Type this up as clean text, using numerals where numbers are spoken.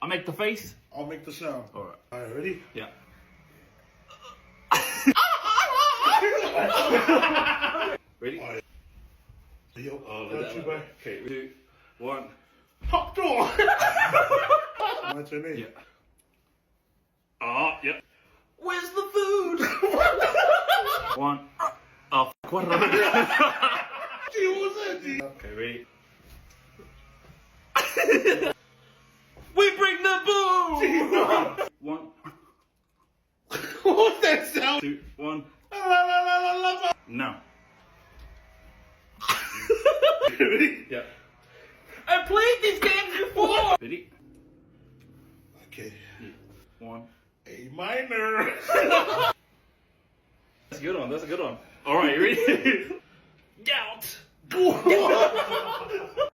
make the face. I'll make the sound. Alright. Alright, ready? Yeah. Ready? Alright. Yo, Oh, got you, boy. Okay, 2, 1. Pop door! My turn, eh? Yeah. Oh, yeah. Where's the food? 1. Oh, fuck, what did I Gee, what was that, G? do? Okay, ready? We bring the boo! 1, What was that sound? 2, 1. No. Ready? Yeah. I played these games before! Ready? Okay. 1. A minor. That's a good one, that's a good one. Alright, ready? Gout!